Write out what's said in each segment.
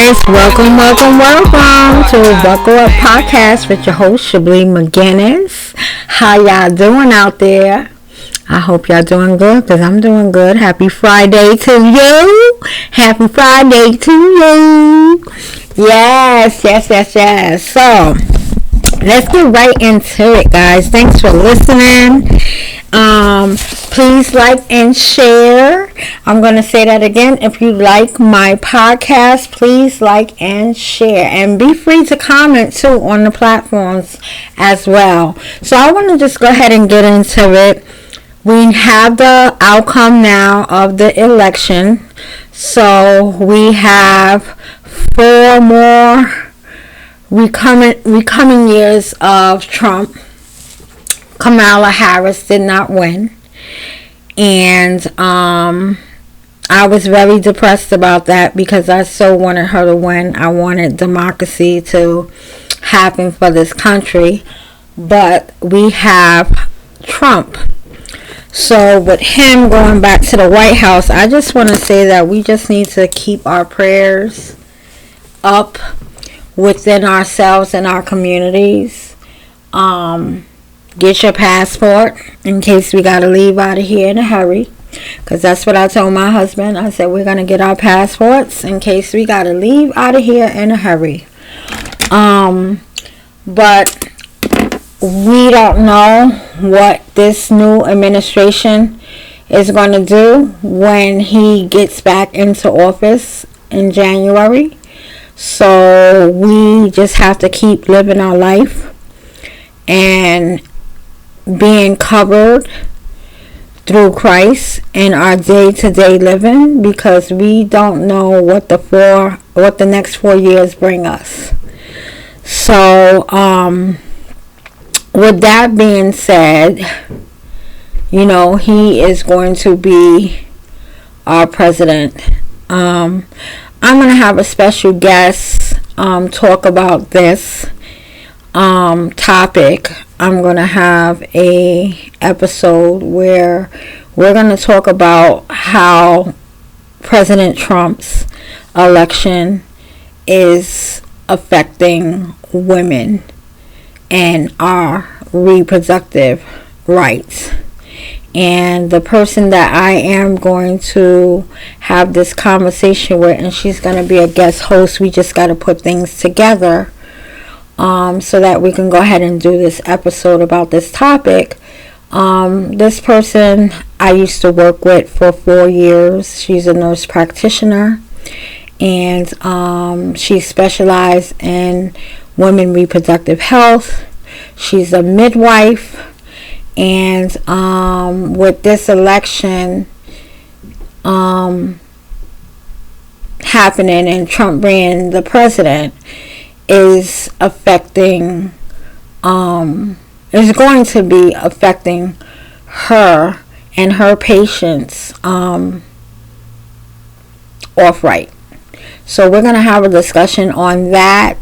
Welcome to Buckle Up Podcast with your host, Shablee McGinnis. How y'all doing out there? I hope y'all doing good, because I'm doing good. Happy Friday to you. Happy Friday to you. Yes. So, let's get right into it, guys. Thanks for listening. Please like and share. I'm going to say that again. If you like my podcast, please like and share. And be free to comment too on the platforms as well. So I want to just go ahead and get into it. We have the outcome now of the election. So we have 4 more recoming years of Trump. Kamala Harris did not win. And I was very depressed about that, because I so wanted her to win. I wanted democracy to happen for this country. But we have Trump. So with him going back to the White House, I just want to say that we just need to keep our prayers up within ourselves and our communities. Get your passport in case we got to leave out of here in a hurry. Because that's what I told my husband. I said we're going to get our passports in case we got to leave out of here in a hurry. But we don't know what this new administration is going to do when he gets back into office in January. So we just have to keep living our life and being covered through Christ in our day-to-day living, because we don't know what the next 4 years bring us. So with that being said, he is going to be our president. I'm going to have a special guest talk about this topic. I'm going to have a episode where we're going to talk about how President Trump's election is affecting women and our reproductive rights. And the person that I am going to have this conversation with, and she's going to be a guest host, we just got to put things together so that we can go ahead and do this episode about this topic. This person I used to work with for 4 years. She's a nurse practitioner, and she specialized in women reproductive health. She's a midwife, and with this election happening and Trump being the president, is affecting is going to be affecting her and her patients outright. So we're going to have a discussion on that.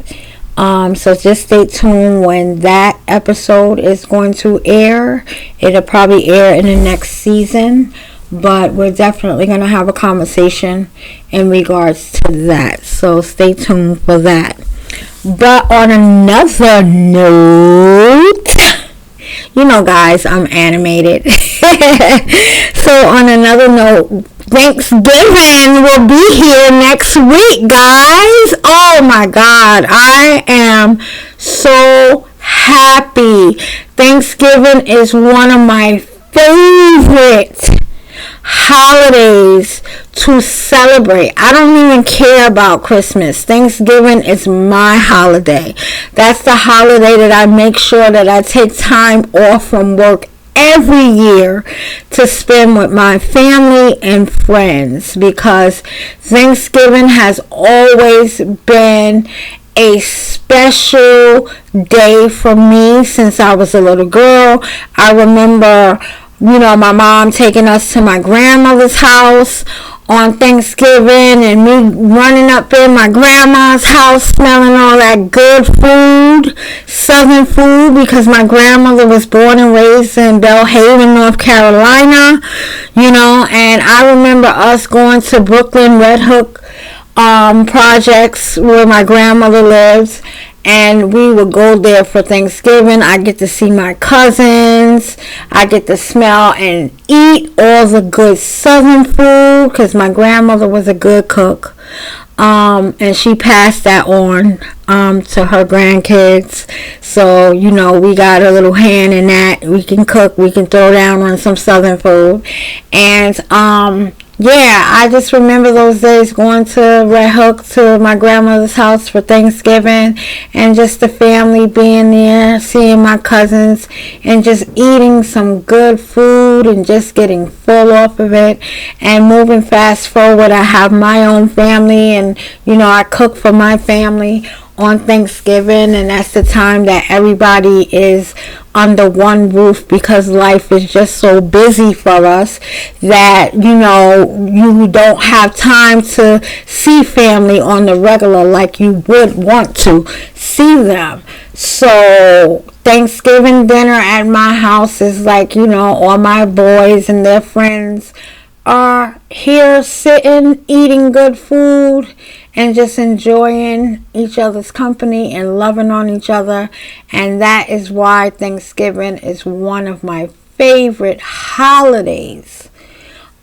So just stay tuned when that episode is going to air. It'll probably air in the next season, but we're definitely going to have a conversation in regards to that. So stay tuned for that. But on another note, guys, I'm animated. So on another note, Thanksgiving will be here next week, guys. Oh my God, I am so happy. Thanksgiving is one of my favorite holidays to celebrate. I don't even care about Christmas. Thanksgiving is my holiday. That's the holiday that I make sure that I take time off from work every year to spend with my family and friends, because Thanksgiving has always been a special day for me since I was a little girl. I remember my mom taking us to my grandmother's house on Thanksgiving, and me running up in my grandma's house smelling all that good food, Southern food, because my grandmother was born and raised in Belhaven, North Carolina, and I remember us going to Brooklyn Red Hook projects where my grandmother lives, and we would go there for Thanksgiving. I get to see my cousins. I get to smell and eat all the good Southern food because my grandmother was a good cook. And she passed that on to her grandkids. So, we got a little hand in that. We can cook. We can throw down on some Southern food. And yeah, I just remember those days going to Red Hook to my grandmother's house for Thanksgiving, and just the family being there, seeing my cousins, and just eating some good food and just getting full off of it. And moving fast forward, I have my own family, and I cook for my family on Thanksgiving, and that's the time that everybody is under one roof because life is just so busy for us that you don't have time to see family on the regular like you would want to see them. So Thanksgiving dinner at my house is like, all my boys and their friends are here sitting, eating good food, and just enjoying each other's company and loving on each other. And that is why Thanksgiving is one of my favorite holidays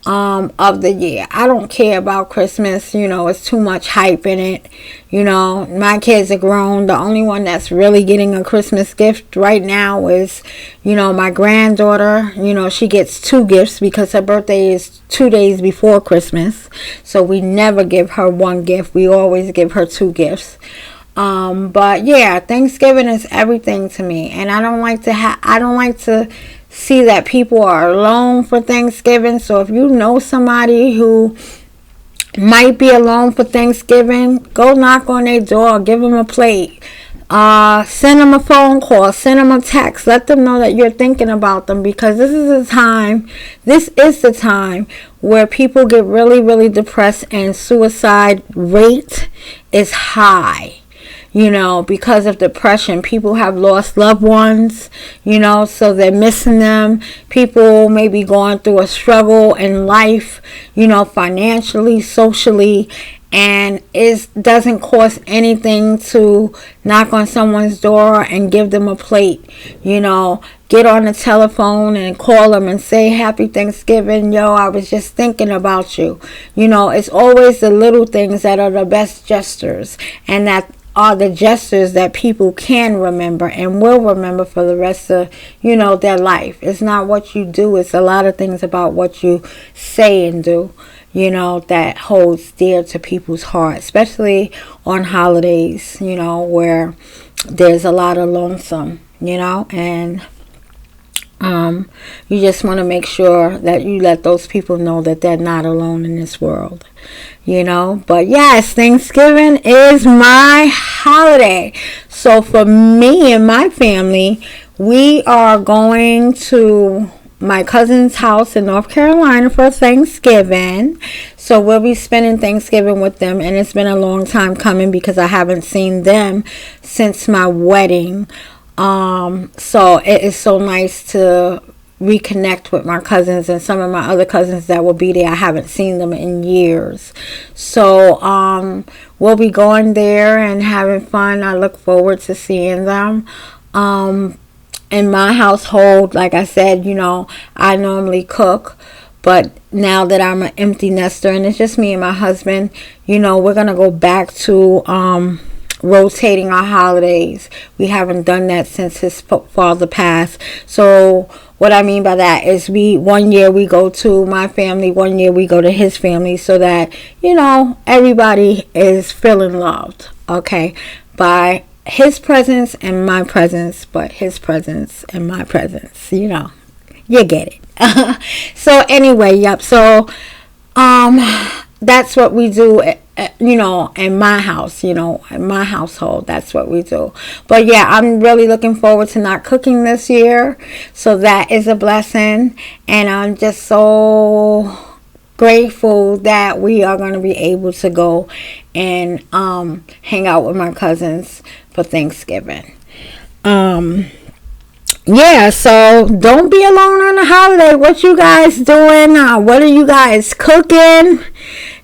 of the year. I don't care about Christmas. It's too much hype in it. My kids are grown. The only one that's really getting a Christmas gift right now is, my granddaughter. She gets 2 gifts because her birthday is 2 days before Christmas. So we never give her 1 gift. We always give her 2 gifts. But yeah, Thanksgiving is everything to me. And I don't like to see that people are alone for Thanksgiving. So if you know somebody who might be alone for Thanksgiving, go knock on their door, give them a plate, send them a phone call, send them a text, let them know that you're thinking about them, because this is the time where people get really, really depressed and suicide rate is high. Because of depression. People have lost loved ones, so they're missing them. People may be going through a struggle in life, financially, socially, and it doesn't cost anything to knock on someone's door and give them a plate. Get on the telephone and call them and say, Happy Thanksgiving. I was just thinking about you. It's always the little things that are the best gestures, and that are the gestures that people can remember and will remember for the rest of, their life. It's not what you do. It's a lot of things about what you say and do, that holds dear to people's heart, especially on holidays, where there's a lot of lonesome, and you just want to make sure that you let those people know that they're not alone in this world. But yes, Thanksgiving is my holiday. So for me and my family, we are going to my cousin's house in North Carolina for Thanksgiving. So we'll be spending Thanksgiving with them, and it's been a long time coming because I haven't seen them since my wedding. So it is so nice to reconnect with my cousins and some of my other cousins that will be there. I haven't seen them in years. So we'll be going there and having fun. I look forward to seeing them. In my household, like I said, I normally cook, but now that I'm an empty nester and it's just me and my husband, we're going to go back to rotating our holidays. We haven't done that since his father passed. So what I mean by that is one year we go to my family, one year we go to his family, so that everybody is feeling loved, okay, by his presence and my presence, but his presence and my presence, you get it. So anyway, yep, so that's what we do, in my house, in my household. That's what we do. But yeah, I'm really looking forward to not cooking this year. So that is a blessing. And I'm just so grateful that we are going to be able to go and hang out with my cousins for Thanksgiving. yeah, so don't be alone on the holiday. What you guys doing? What are you guys cooking?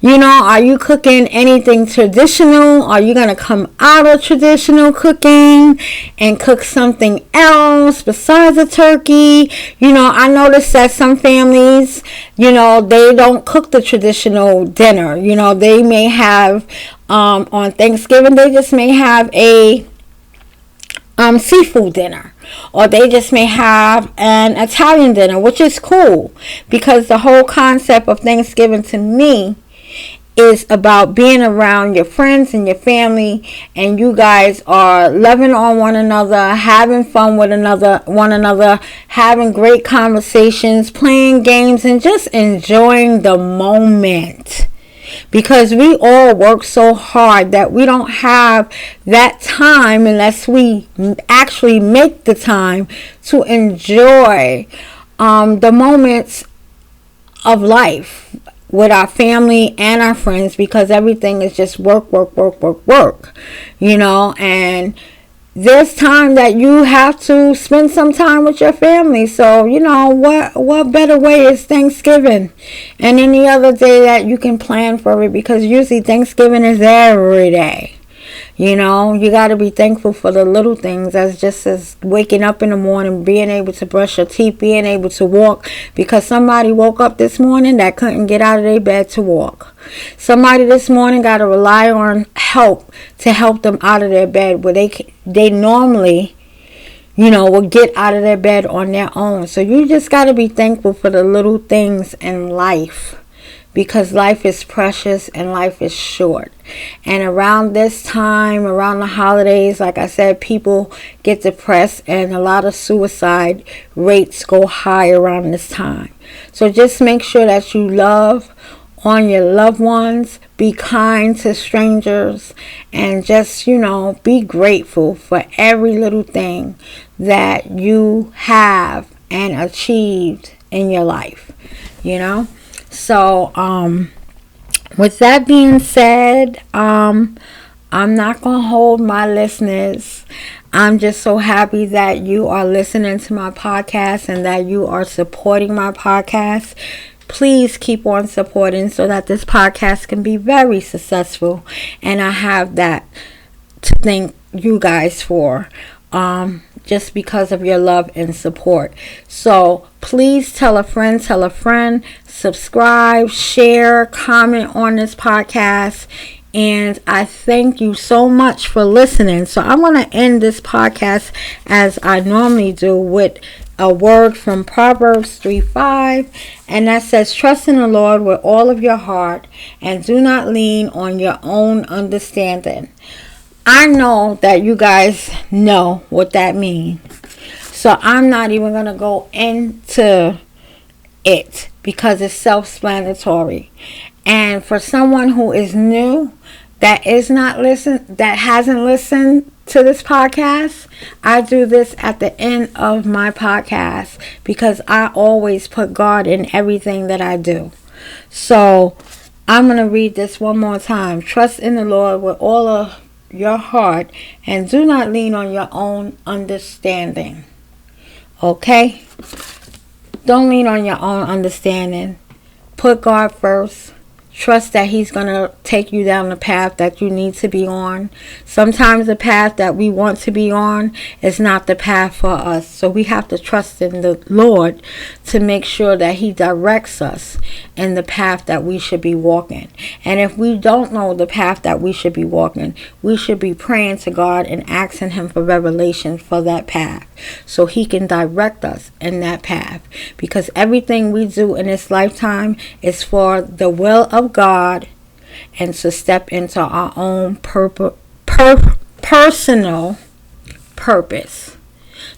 Are you cooking anything traditional? Are you going to come out of traditional cooking and cook something else besides a turkey? I noticed that some families, they don't cook the traditional dinner. They may have, on Thanksgiving, they just may have a seafood dinner, or they just may have an Italian dinner, which is cool, because the whole concept of Thanksgiving to me is about being around your friends and your family, and you guys are loving on one another, having fun with one another, having great conversations, playing games, and just enjoying the moment. Because we all work so hard that we don't have that time unless we actually make the time to enjoy the moments of life with our family and our friends, because everything is just work, and there's time that you have to spend some time with your family. So, what better way is Thanksgiving and any other day that you can plan for it, because usually Thanksgiving is every day. You got to be thankful for the little things, as waking up in the morning, being able to brush your teeth, being able to walk, because somebody woke up this morning that couldn't get out of their bed to walk. Somebody this morning got to rely on help to help them out of their bed, where they normally, will get out of their bed on their own. So you just got to be thankful for the little things in life, because life is precious and life is short. And around this time, around the holidays, like I said, people get depressed and a lot of suicide rates go high around this time. So just make sure that you love on your loved ones, be kind to strangers, and just, be grateful for every little thing that you have and achieved in your life, So, with that being said, I'm not going to hold my listeners. I'm just so happy that you are listening to my podcast and that you are supporting my podcast. Please keep on supporting so that this podcast can be very successful. And I have that to thank you guys for. Just because of your love and support. So please tell a friend, subscribe, share, comment on this podcast. And I thank you so much for listening. So I'm going to end this podcast as I normally do with a word from Proverbs 3:5. And that says, trust in the Lord with all of your heart and do not lean on your own understanding. I know that you guys know what that means. So I'm not even going to go into it because it's self-explanatory. And for someone who is new, that hasn't listened to this podcast, I do this at the end of my podcast because I always put God in everything that I do. So I'm going to read this one more time. Trust in the Lord with all of your heart and do not lean on your own understanding. Okay? Don't lean on your own understanding. Put God first. Trust that He's going to take you down the path that you need to be on. Sometimes the path that we want to be on is not the path for us. So we have to trust in the Lord to make sure that He directs us in the path that we should be walking. And if we don't know the path that we should be walking, we should be praying to God and asking Him for revelation for that path, so He can direct us in that path. Because everything we do in this lifetime is for the will of God and to step into our own personal purpose.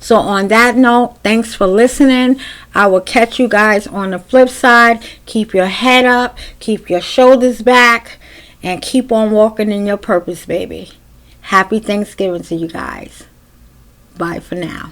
So on that note, thanks for listening. I will catch you guys on the flip side. Keep your head up, keep your shoulders back, and keep on walking in your purpose, baby. Happy Thanksgiving to you guys. Bye for now.